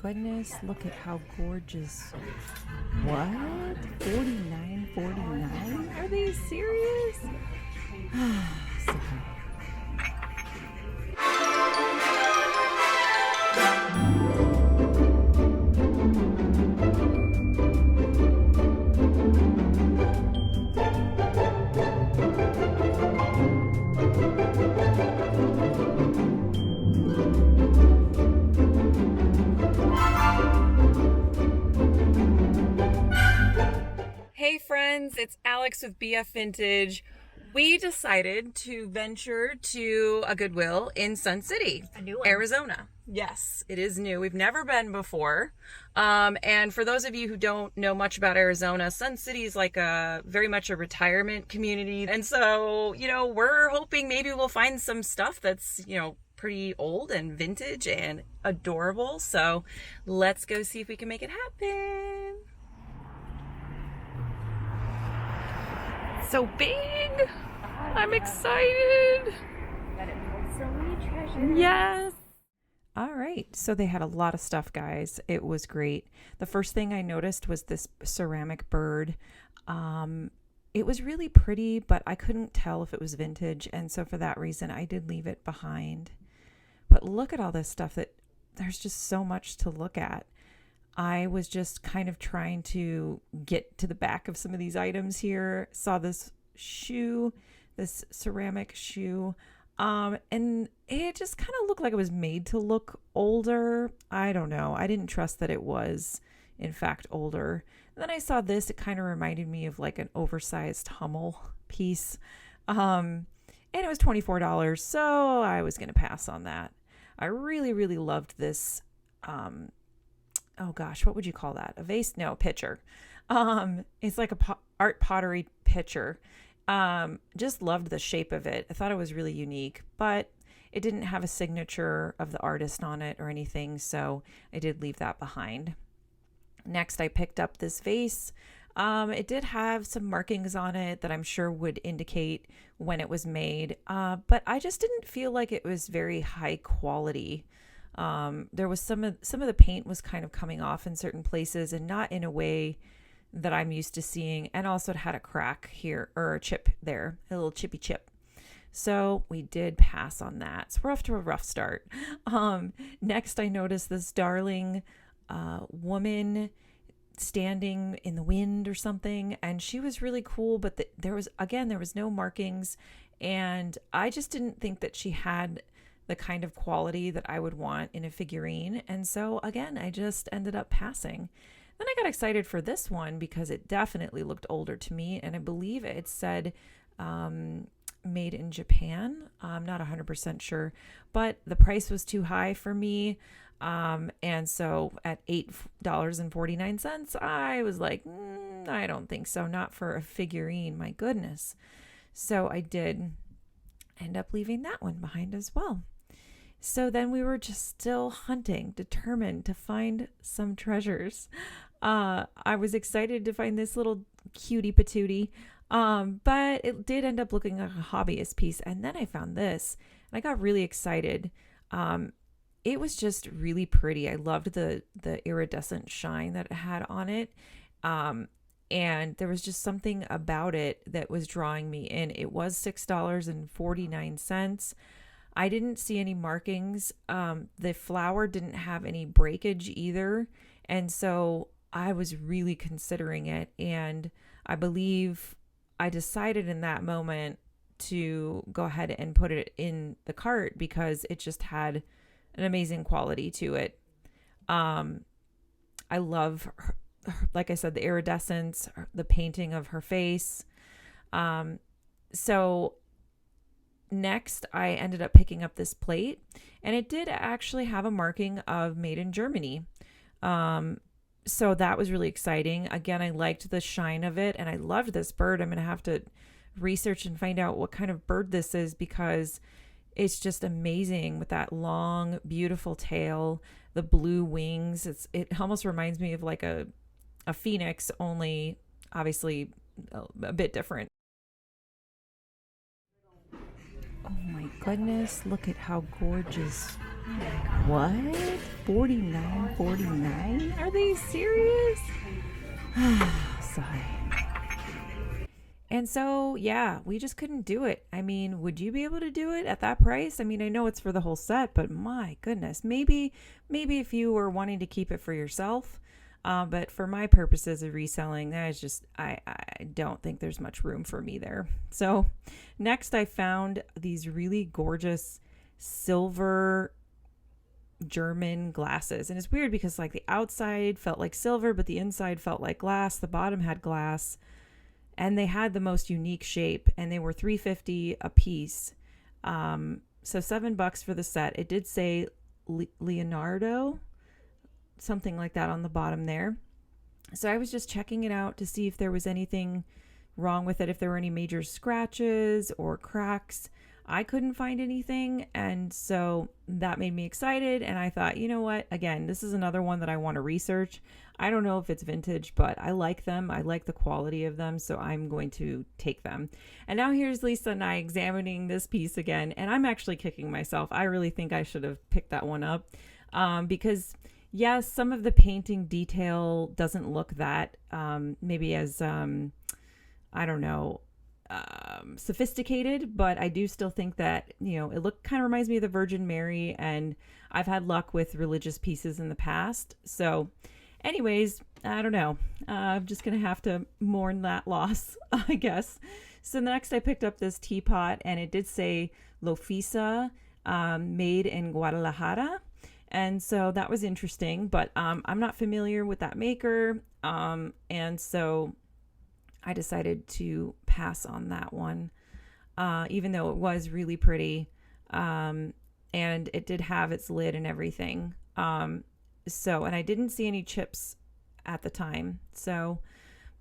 goodness, look at how gorgeous. What? $49.49? Are they serious? So cool. Hey friends, it's Alex with bfVintage. We decided to venture to a Goodwill in Sun City, A new one. Arizona. Yes, it is new. We've never been before. And for those of you who don't know much about Arizona, Sun City is like very much a retirement community. And so, we're hoping maybe we'll find some stuff that's, pretty old and vintage and adorable. So let's go see if we can make it happen. So big. I'm excited. So many treasures. Yes. All right. So they had a lot of stuff, guys. It was great. The first thing I noticed was this ceramic bird. It was really pretty, but I couldn't tell if it was vintage. And so for that reason, I did leave it behind. But look at all this stuff there's just so much to look at. I was just kind of trying to get to the back of some of these items here. Saw this shoe, this ceramic shoe, and it just kind of looked like it was made to look older. I don't know. I didn't trust that it was, in fact, older. And then I saw this. It kind of reminded me of like an oversized Hummel piece. And it was $24, so I was going to pass on that. I really, really loved this. Oh gosh, what would you call that? A vase? No, pitcher. It's like a art pottery pitcher. Just loved the shape of it. I thought it was really unique, but it didn't have a signature of the artist on it or anything, so I did leave that behind. Next, I picked up this vase. It did have some markings on it that I'm sure would indicate when it was made, but I just didn't feel like it was very high quality. There was some of the paint was kind of coming off in certain places and not in a way that I'm used to seeing. And also it had a crack here or a chip there, a little chippy chip. So we did pass on that. So we're off to a rough start. Next I noticed this darling, woman standing in the wind or something. And she was really cool, but there was no markings. And I just didn't think that she had the kind of quality that I would want in a figurine. And so again, I just ended up passing. Then I got excited for this one because it definitely looked older to me. And I believe it said made in Japan. I'm not 100% sure, but the price was too high for me. And so at $8.49, I was like, I don't think so. Not for a figurine. My goodness. So I did end up leaving that one behind as well. So then we were just still hunting, determined to find some treasures. I was excited to find this little cutie patootie, but it did end up looking like a hobbyist piece. And then I found this, and I got really excited. It was just really pretty. I loved the iridescent shine that it had on it. And there was just something about it that was drawing me in. It was $6.49. I didn't see any markings. The flower didn't have any breakage either. And so I was really considering it. And I believe I decided in that moment to go ahead and put it in the cart because it just had an amazing quality to it. I love her, like I said, the iridescence, the painting of her face. So next I ended up picking up this plate, and it did actually have a marking of made in Germany. So that was really exciting. Again, I liked the shine of it, and I loved this bird. I'm going to have to research and find out what kind of bird this is because it's just amazing with that long, beautiful tail, the blue wings. It almost reminds me of like a phoenix, only obviously a bit different. Oh my goodness, look at how gorgeous. What? $49.49? Are they serious? Sigh. And so, yeah, we just couldn't do it. I mean, would you be able to do it at that price? I mean, I know it's for the whole set, but my goodness, maybe if you were wanting to keep it for yourself. But for my purposes of reselling, that is just, I don't think there's much room for me there. So next I found these really gorgeous silver German glasses. And it's weird because like the outside felt like silver, but the inside felt like glass. The bottom had glass. And they had the most unique shape, and they were $3.50 a piece. So $7 for the set. It did say Leonardo, something like that on the bottom there. So I was just checking it out to see if there was anything wrong with it, if there were any major scratches or cracks. I couldn't find anything, and so that made me excited, and I thought, you know what, again, this is another one that I want to research. I don't know if it's vintage, but I like them. I like the quality of them, so I'm going to take them. And now here's Lisa and I examining this piece again, and I'm actually kicking myself. I really think I should have picked that one up because, yes, some of the painting detail doesn't look that maybe as, I don't know, sophisticated, but I do still think that, you know, it kind of reminds me of the Virgin Mary, and I've had luck with religious pieces in the past. So anyways, I don't know. I'm just going to have to mourn that loss, I guess. So next I picked up this teapot, and it did say Lofisa, made in Guadalajara. And so that was interesting, but I'm not familiar with that maker. And so I decided to pass on that one, even though it was really pretty. And it did have its lid and everything. And I didn't see any chips at the time. So,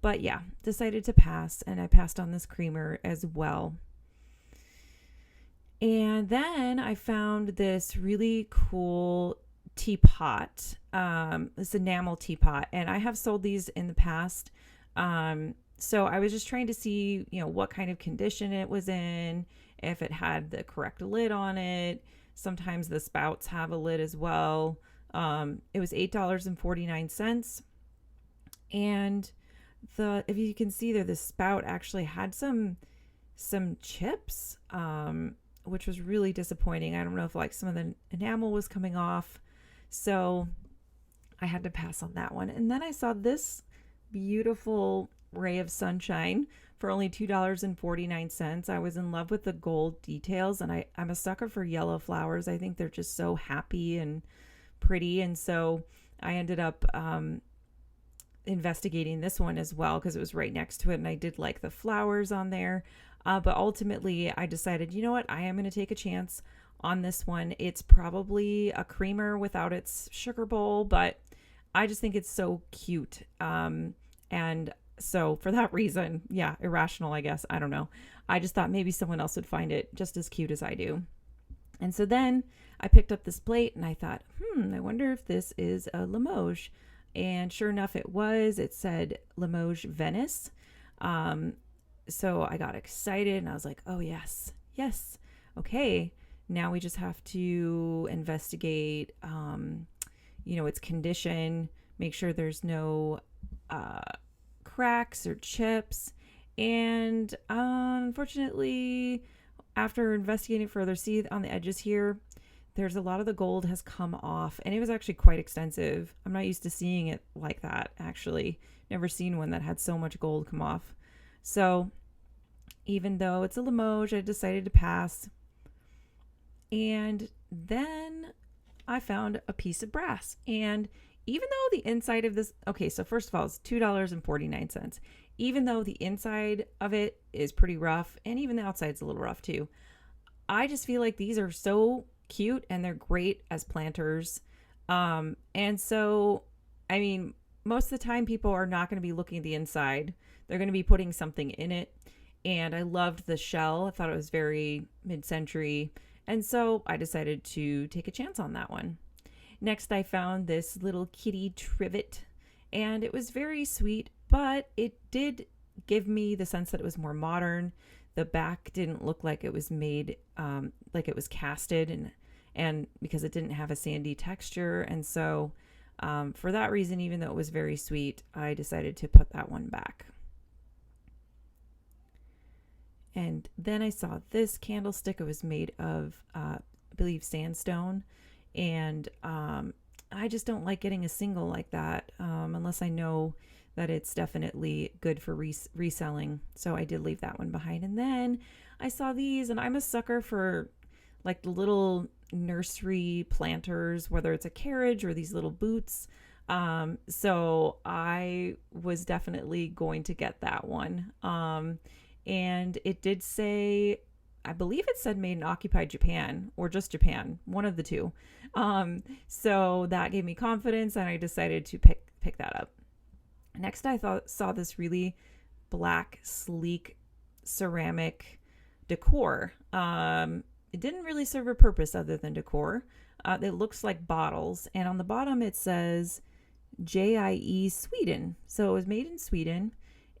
but yeah, decided to pass, and I passed on this creamer as well. And then I found this really cool teapot, this enamel teapot, and I have sold these in the past. So I was just trying to see, you know, what kind of condition it was in, if it had the correct lid on it. Sometimes the spouts have a lid as well. It was $8.49. And if you can see there, the spout actually had some chips, which was really disappointing. I don't know if like some of the enamel was coming off. So I had to pass on that one. And then I saw this beautiful ray of sunshine for only $2.49. I was in love with the gold details, and I'm a sucker for yellow flowers. I think they're just so happy and pretty. And so I ended up investigating this one as well because it was right next to it, and I did like the flowers on there. But ultimately I decided, you know what, I am going to take a chance on this one. It's probably a creamer without its sugar bowl, but I just think it's so cute. And so for that reason, yeah, irrational, I guess. I don't know. I just thought maybe someone else would find it just as cute as I do. And so then I picked up this plate, and I thought, I wonder if this is a Limoges. And sure enough, it was. It said Limoges Venice. So I got excited, and I was like, oh, yes. Okay. Now we just have to investigate, its condition, make sure there's no cracks or chips. And unfortunately, after investigating further, see on the edges here, there's a lot of the gold has come off, and it was actually quite extensive. I'm not used to seeing it like that, actually. Never seen one that had so much gold come off. So even though it's a Limoges, I decided to pass. And then I found a piece of brass. And even though the inside of this, okay, so first of all, it's $2.49. Even though the inside of it is pretty rough, and even the outside's a little rough too, I just feel like these are so cute, and they're great as planters. And so, I mean, most of the time people are not going to be looking at the inside. They're going to be putting something in it. And I loved the shell. I thought it was very mid-century. And so I decided to take a chance on that one. Next, I found this little kitty trivet, and it was very sweet, but it did give me the sense that it was more modern. the back didn't look like it was made, like it was casted, and because it didn't have a sandy texture. And so for that reason, even though it was very sweet, I decided to put that one back. And then I saw this candlestick. It was made of, I believe, sandstone. And I just don't like getting a single like that unless I know that it's definitely good for reselling. So I did leave that one behind. And then I saw these, and I'm a sucker for like the little nursery planters, whether it's a carriage or these little boots. So I was definitely going to get that one. And it did say, I believe it said made in occupied Japan or just Japan, one of the two. So that gave me confidence, and I decided to pick that up. Next, I saw this really black, sleek ceramic decor. It didn't really serve a purpose other than decor. It looks like bottles, and on the bottom it says JIE Sweden. So it was made in Sweden,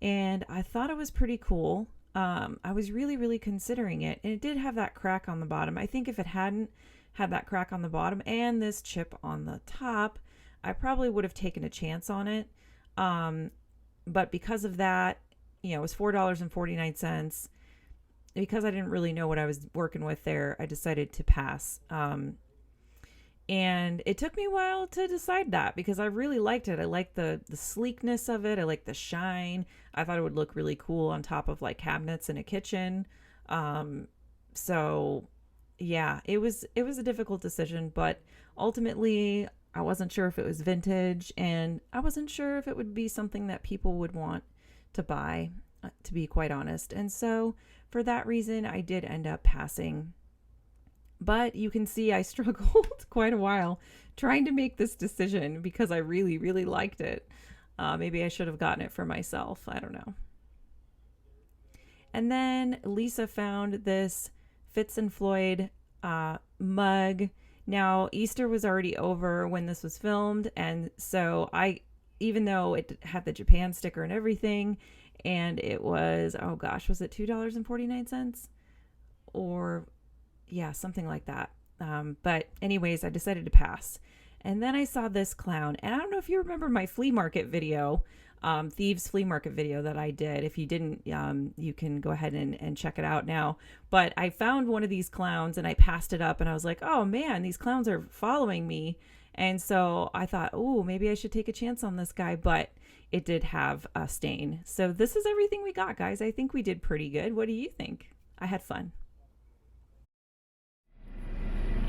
and I thought it was pretty cool. I was really considering it, and it did have that crack on the bottom. I think if it hadn't had that crack on the bottom and this chip on the top, I probably would have taken a chance on it. But because of that, it was $4.49. Because I didn't really know what I was working with there, I decided to pass. And it took me a while to decide that, because I really liked it. I liked the sleekness of it. I liked the shine. I thought it would look really cool on top of like cabinets in a kitchen. So yeah, it was a difficult decision, but ultimately I wasn't sure if it was vintage, and I wasn't sure if it would be something that people would want to buy, to be quite honest. And so for that reason, I did end up passing. But you can see I struggled quite a while trying to make this decision because I really liked it. Maybe I should have gotten it for myself. I don't know. And then Lisa found this Fitz and Floyd mug. Now, Easter was already over when this was filmed, and so even though it had the Japan sticker and everything, and it was, oh gosh, was it $2.49? Or yeah, something like that. But anyways, I decided to pass. And then I saw this clown, and I don't know if you remember my flea market video, Thieves flea market video that I did. If you didn't, you can go ahead and check it out now. But I found one of these clowns, and I passed it up, and I was like, oh man, these clowns are following me. And so I thought, oh, maybe I should take a chance on this guy, but it did have a stain. So this is everything we got, guys. I think we did pretty good. What do you think? I had fun.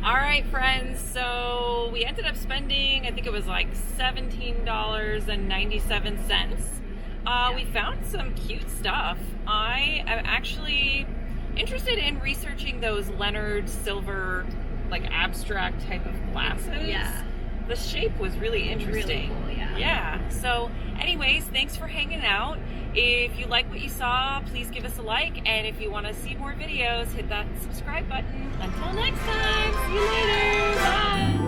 All right, friends, so we ended up spending, I think it was like $17.97. We found some cute stuff. I am actually interested in researching those Leonard silver, like abstract type of glasses. Yeah. The shape was really interesting. Really cool, yeah. Yeah. So anyways, thanks for hanging out. If you like what you saw, please give us a like. And if you want to see more videos, hit that subscribe button. Until next time, see you later. Bye.